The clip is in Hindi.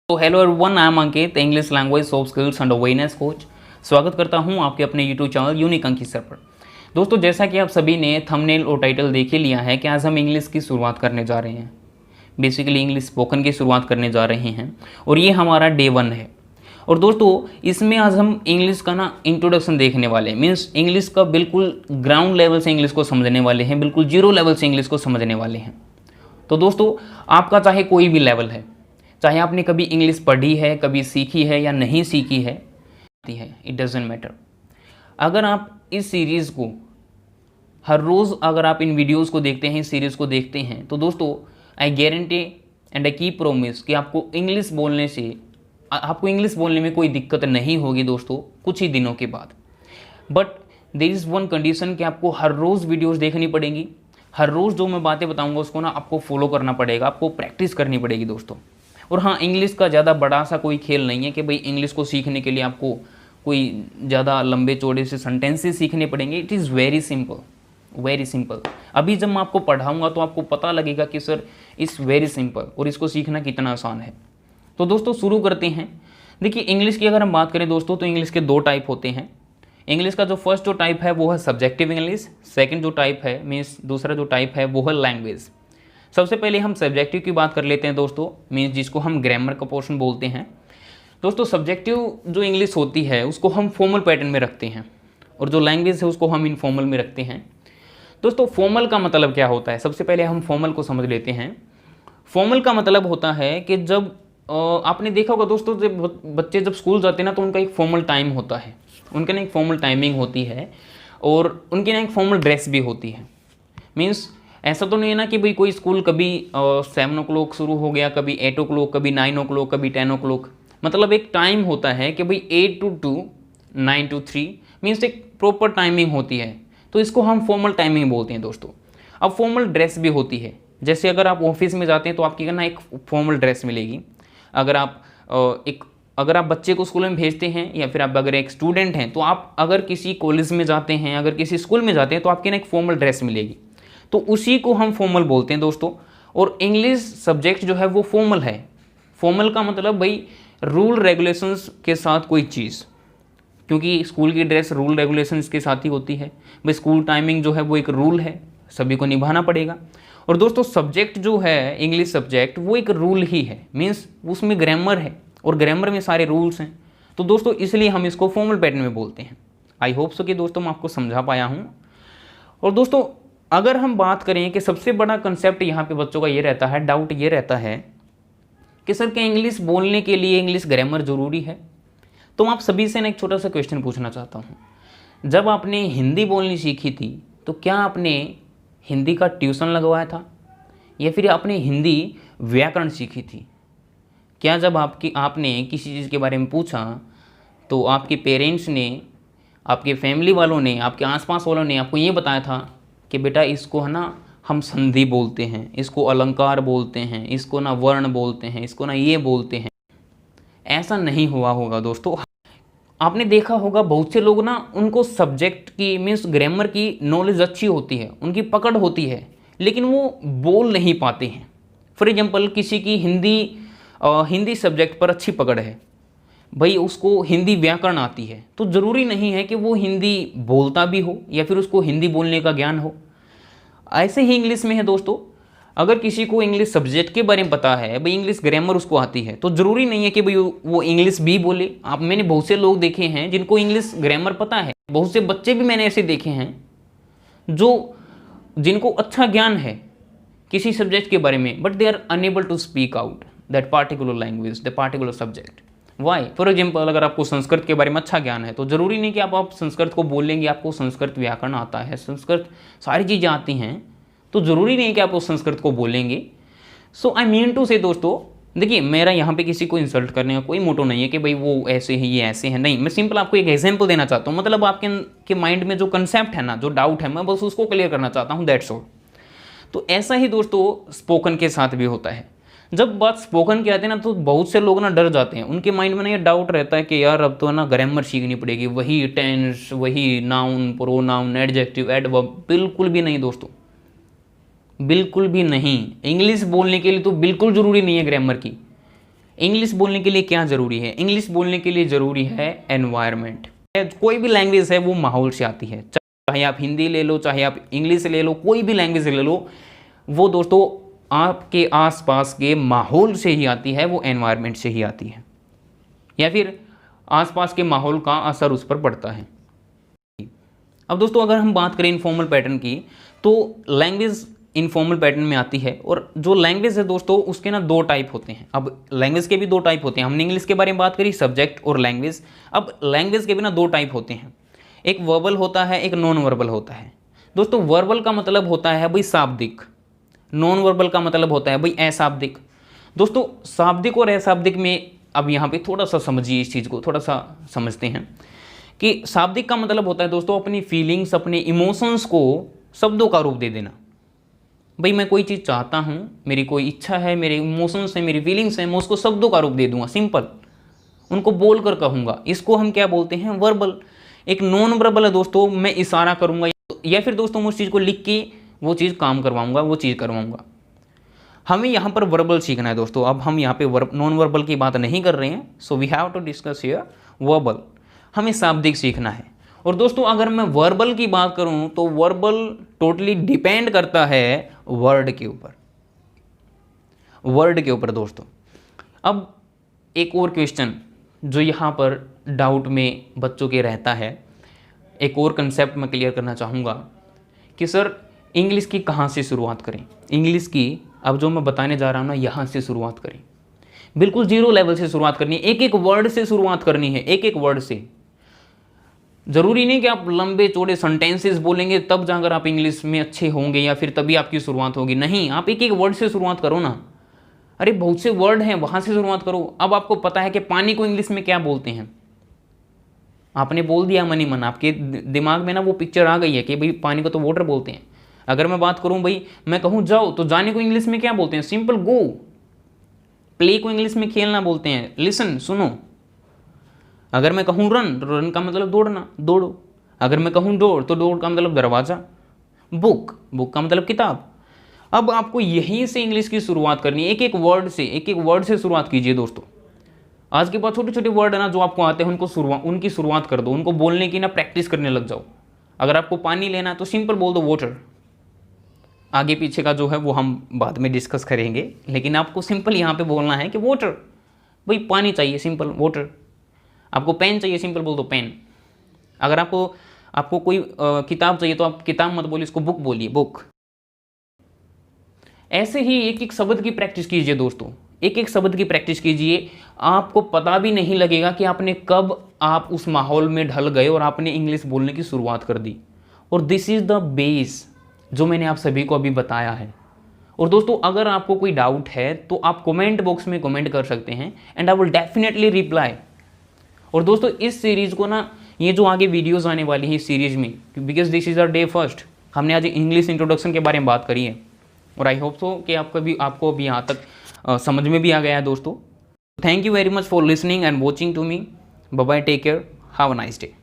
तो hello everyone, I am Ankit, English language soft skills and awareness coach. स्वागत करता हूं आपके अपने यूट्यूब चैनल यूनिक अंकित सर पर। दोस्तों, जैसा कि आप सभी ने थंबनेल और टाइटल देख ही लिया है कि आज हम इंग्लिश की शुरुआत करने जा रहे हैं। बेसिकली इंग्लिश स्पोकन की शुरुआत करने जा रहे हैं और ये हमारा डे 1 है। और दोस्तों, इसमें आज हम इंग्लिश का इंट्रोडक्शन देखने वाले हैं। मीन्स इंग्लिश का बिल्कुल ग्राउंड लेवल से इंग्लिश को समझने वाले हैं, बिल्कुल जीरो लेवल से इंग्लिश को समझने वाले हैं। तो दोस्तों, आपका चाहे कोई भी लेवल है, चाहे आपने कभी इंग्लिश पढ़ी है, कभी सीखी है या नहीं सीखी है, इट डजेंट मैटर। अगर आप इस सीरीज़ को हर रोज़ अगर आप इन वीडियोस को देखते हैं, इस सीरीज़ को देखते हैं, तो दोस्तों I guarantee and I keep promise कि आपको इंग्लिश बोलने में कोई दिक्कत नहीं होगी दोस्तों, कुछ ही दिनों के बाद। But there is one condition कि आपको हर रोज़ वीडियोज़ देखनी पड़ेंगी। हर रोज़ जो मैं बातें बताऊँगा उसको आपको फॉलो करना पड़ेगा, आपको प्रैक्टिस करनी पड़ेगी दोस्तों। और हाँ, इंग्लिश का ज़्यादा बड़ा सा कोई खेल नहीं है कि भाई इंग्लिश को सीखने के लिए आपको कोई ज़्यादा लंबे चौड़े से सेंटेंसेस सीखने पड़ेंगे। It is very simple, very simple. अभी जब मैं आपको पढ़ाऊँगा तो आपको पता लगेगा कि सर इट्स वेरी सिंपल और इसको सीखना कितना आसान है। तो दोस्तों शुरू करते हैं। देखिए, इंग्लिश की अगर हम बात करें दोस्तों, तो इंग्लिश के 2 टाइप होते हैं। इंग्लिश का जो फर्स्ट जो टाइप है वो है सब्जेक्टिव इंग्लिश। सेकेंड जो टाइप है मीन्स दूसरा जो टाइप है वो है लैंग्वेज। सबसे पहले हम सब्जेक्टिव की बात कर लेते हैं दोस्तों, मीन्स जिसको हम ग्रामर का पोर्शन बोलते हैं। दोस्तों, सब्जेक्टिव जो इंग्लिश होती है उसको हम फॉर्मल पैटर्न में रखते हैं और जो लैंग्वेज है उसको हम इनफॉर्मल में रखते हैं। दोस्तों, फॉर्मल का मतलब क्या होता है? सबसे पहले हम फॉर्मल को समझ लेते हैं। फॉर्मल का मतलब होता है कि जब आपने देखा होगा दोस्तों, जब बच्चे जब स्कूल जाते हैं ना तो उनका एक फॉर्मल टाइम होता है, उनके एक फॉर्मल टाइमिंग होती है और उनकी एक फॉर्मल ड्रेस भी होती है। मीन्स ऐसा तो नहीं है ना कि भाई कोई स्कूल कभी 7 o'clock शुरू हो गया, कभी 8 o'clock, कभी 9 o'clock, कभी 10 o'clock। मतलब एक टाइम होता है कि भाई 8 to 2, 9 to 3, मीन्स एक प्रॉपर टाइमिंग होती है। तो इसको हम फॉर्मल टाइमिंग बोलते हैं दोस्तों। अब फॉर्मल ड्रेस भी होती है। जैसे अगर आप ऑफिस में जाते हैं तो आपकी एक फॉर्मल ड्रेस मिलेगी। अगर आप बच्चे को स्कूल में भेजते हैं या फिर आप अगर एक स्टूडेंट हैं, तो आप अगर किसी कॉलेज में जाते हैं, अगर किसी स्कूल में जाते हैं, तो आपकी एक फॉर्मल ड्रेस मिलेगी। तो उसी को हम फॉर्मल बोलते हैं दोस्तों। और इंग्लिश सब्जेक्ट जो है वो फॉर्मल है। फॉर्मल का मतलब भाई रूल रेगुलेशंस के साथ कोई चीज़, क्योंकि स्कूल की ड्रेस रूल रेगुलेशंस के साथ ही होती है। भाई स्कूल टाइमिंग जो है वो एक रूल है, सभी को निभाना पड़ेगा। और दोस्तों, सब्जेक्ट जो है इंग्लिश सब्जेक्ट वो एक रूल ही है। मीन्स उसमें ग्रामर है और ग्रामर में सारे रूल्स हैं। तो दोस्तों इसलिए हम इसको फॉर्मल पैटर्न में बोलते हैं। आई होप सो कि दोस्तों मैं आपको समझा पाया हूँ। और दोस्तों, अगर हम बात करें कि सबसे बड़ा कंसेप्ट यहाँ पे बच्चों का ये रहता है, डाउट ये रहता है कि सर क्या इंग्लिश बोलने के लिए इंग्लिश ग्रामर ज़रूरी है? तो मैं आप सभी से एक छोटा सा क्वेश्चन पूछना चाहता हूँ। जब आपने हिंदी बोलनी सीखी थी तो क्या आपने हिंदी का ट्यूशन लगवाया था या फिर आपने हिंदी व्याकरण सीखी थी? क्या जब आपने किसी चीज़ के बारे में पूछा तो आपके पेरेंट्स ने, आपके फैमिली वालों ने, आपके आसपास वालों ने आपको ये बताया था कि बेटा इसको हम संधि बोलते हैं, इसको अलंकार बोलते हैं, इसको वर्ण बोलते हैं, इसको ये बोलते हैं? ऐसा नहीं हुआ होगा दोस्तों। आपने देखा होगा बहुत से लोग उनको सब्जेक्ट की मीन्स ग्रामर की नॉलेज अच्छी होती है, उनकी पकड़ होती है, लेकिन वो बोल नहीं पाते हैं। फॉर एग्जाम्पल, किसी की हिंदी सब्जेक्ट पर अच्छी पकड़ है, भाई उसको हिंदी व्याकरण आती है, तो ज़रूरी नहीं है कि वो हिंदी बोलता भी हो या फिर उसको हिंदी बोलने का ज्ञान हो। ऐसे ही इंग्लिश में है दोस्तों। अगर किसी को इंग्लिश सब्जेक्ट के बारे में पता है, भाई इंग्लिश ग्रामर उसको आती है, तो ज़रूरी नहीं है कि भाई वो इंग्लिश भी बोले। मैंने बहुत से लोग देखे हैं जिनको इंग्लिश ग्रामर पता है, बहुत से बच्चे भी मैंने ऐसे देखे हैं जिनको अच्छा ज्ञान है किसी सब्जेक्ट के बारे में, but they are unable to speak out that particular language, the particular subject. Why? For example, अगर आपको संस्कृत के बारे में अच्छा ज्ञान है तो ज़रूरी नहीं कि आप संस्कृत को बोलेंगे, आपको संस्कृत व्याकरण आता है, संस्कृत सारी चीज़ें आती हैं, तो ज़रूरी नहीं कि आप उस संस्कृत को बोलेंगे। सो आई मीन टू से दोस्तों, देखिए मेरा यहाँ पे किसी को इंसल्ट करने का कोई मोटो नहीं है कि भाई वो ऐसे हैं, ये ऐसे हैं, नहीं। मैं सिंपल आपको एक एग्जाम्पल देना चाहता हूँ। मतलब आपके माइंड में जो कंसेप्ट है जो डाउट है, मैं बस उसको क्लियर करना चाहता हूँ, दैट्स ऑल। तो ऐसा ही दोस्तों स्पोकन के साथ भी होता है। जब बात स्पोकन की आती है तो बहुत से लोग डर जाते हैं। उनके माइंड में ये डाउट रहता है कि यार अब तो ग्रामर सीखनी पड़ेगी, वही टेंस, वही नाउन, प्रोनाउन, एडजेक्टिव, एडवर्ब। बिल्कुल भी नहीं दोस्तों, बिल्कुल भी नहीं। इंग्लिश बोलने के लिए तो बिल्कुल ज़रूरी नहीं है ग्रामर की। इंग्लिश बोलने के लिए क्या ज़रूरी है? इंग्लिश बोलने के लिए ज़रूरी है एनवायरनमेंट। कोई भी लैंग्वेज है वो माहौल से आती है, चाहे आप हिंदी ले लो, चाहे आप इंग्लिश ले लो, कोई भी लैंग्वेज ले लो, वो दोस्तों आपके आसपास के माहौल से ही आती है, वो एनवायरनमेंट से ही आती है, या फिर आसपास के माहौल का असर उस पर पड़ता है। अब दोस्तों अगर हम बात करें इनफॉर्मल पैटर्न की, तो लैंग्वेज इनफॉर्मल पैटर्न में आती है, और जो लैंग्वेज है दोस्तों उसके ना दो टाइप होते हैं। अब लैंग्वेज के भी दो टाइप होते हैं, हमने इंग्लिश के बारे में बात करी, सब्जेक्ट और लैंग्वेज। अब लैंग्वेज के भी ना दो टाइप होते हैं, एक वर्बल होता है, एक नॉन वर्बल होता है। दोस्तों वर्बल का मतलब होता है भाई शाब्दिक, नॉन वर्बल का मतलब होता है भाई अशाब्दिक। दोस्तों शाब्दिक और अशाब्दिक में अब यहाँ पे थोड़ा सा समझिए, इस चीज़ को थोड़ा सा समझते हैं कि शाब्दिक का मतलब होता है दोस्तों अपनी फीलिंग्स, अपने इमोशंस को शब्दों का रूप दे देना। भाई मैं कोई चीज़ चाहता हूँ, मेरी कोई इच्छा है, मेरे इमोशंस हैं, मेरी फीलिंग्स हैं, मैं उसको शब्दों का रूप दे दूंगा, सिंपल, उनको बोल कर कहूँगा। इसको हम क्या बोलते हैं? वर्बल। एक नॉन वर्बल है दोस्तों, मैं इशारा करूँगा, या फिर दोस्तों मैं उस चीज़ को लिख के वो चीज़ काम करवाऊँगा, वो चीज़ करवाऊँगा। हमें यहाँ पर वर्बल सीखना है दोस्तों। अब हम यहाँ पे नॉन वर्बल की बात नहीं कर रहे हैं, so we have to discuss here verbal. हमें शाब्दिक सीखना है। और दोस्तों अगर मैं वर्बल की बात करूँ तो वर्बल टोटली डिपेंड करता है वर्ड के ऊपर, वर्ड के ऊपर दोस्तों। अब एक और क्वेश्चन जो यहाँ पर डाउट में बच्चों के रहता है, एक और कंसेप्ट मैं क्लियर करना चाहूँगा कि सर इंग्लिश की कहाँ से शुरुआत करें? इंग्लिश की अब जो मैं बताने जा रहा हूँ ना, यहाँ से शुरुआत करें, बिल्कुल जीरो लेवल से शुरुआत करनी है, एक एक वर्ड से शुरुआत करनी है, एक एक वर्ड से। ज़रूरी नहीं कि आप लंबे चौड़े सेंटेंसेस बोलेंगे तब जाकर आप इंग्लिश में अच्छे होंगे या फिर तभी आपकी शुरुआत होगी, नहीं, आप एक एक वर्ड से शुरुआत करो ना। अरे बहुत से वर्ड हैं, वहाँ से शुरुआत करो। अब आपको पता है कि पानी को इंग्लिश में क्या बोलते हैं, आपने बोल दिया मन ही मन, आपके दिमाग में ना वो पिक्चर आ गई है कि भाई पानी को तो वाटर बोलते हैं। अगर मैं बात करूं भाई, मैं कहूं जाओ, तो जाने को इंग्लिश में क्या बोलते हैं? सिंपल गो। प्ले को इंग्लिश में खेलना बोलते हैं, लिसन, सुनो। अगर मैं कहूं रन, रन का मतलब दौड़ना, दौड़ो। अगर मैं कहूं डोर, तो डोर का मतलब दरवाज़ा। बुक, बुक का मतलब किताब। अब आपको यहीं से इंग्लिश की शुरुआत करनी है, एक एक वर्ड से, एक एक वर्ड से शुरुआत कीजिए दोस्तों। आज के बाद छोटे छोटे वर्ड है ना जो आपको आते हैं, उनकी शुरुआत कर दो, उनको बोलने की ना प्रैक्टिस करने लग जाओ। अगर आपको पानी लेना है तो सिंपल बोल दो वाटर। आगे पीछे का जो है वो हम बाद में डिस्कस करेंगे, लेकिन आपको सिंपल यहाँ पे बोलना है कि वाटर, भाई पानी चाहिए, सिंपल वाटर। आपको पेन चाहिए, सिंपल बोल दो पेन। अगर आपको कोई किताब चाहिए तो आप किताब मत बोलिए, उसको बुक बोलिए, बुक। ऐसे ही एक एक शब्द की प्रैक्टिस कीजिए दोस्तों, एक एक शब्द की प्रैक्टिस कीजिए। आपको पता भी नहीं लगेगा कि आपने कब आप उस माहौल में ढल गए और आपने इंग्लिश बोलने की शुरुआत कर दी। और दिस इज़ द बेस जो मैंने आप सभी को अभी बताया है। और दोस्तों अगर आपको कोई डाउट है तो आप कमेंट बॉक्स में कमेंट कर सकते हैं, and I will definitely reply. और दोस्तों इस सीरीज़ को ना, ये जो आगे वीडियोस आने वाली है इस सीरीज़ में, because this is our day first, हमने आज इंग्लिश इंट्रोडक्शन के बारे में बात करी है, और आई होप सो कि आपको अभी यहाँ तक समझ में भी आ गया है दोस्तों। Thank you very much for listening and watching to me. Bye bye, take care, have a nice day.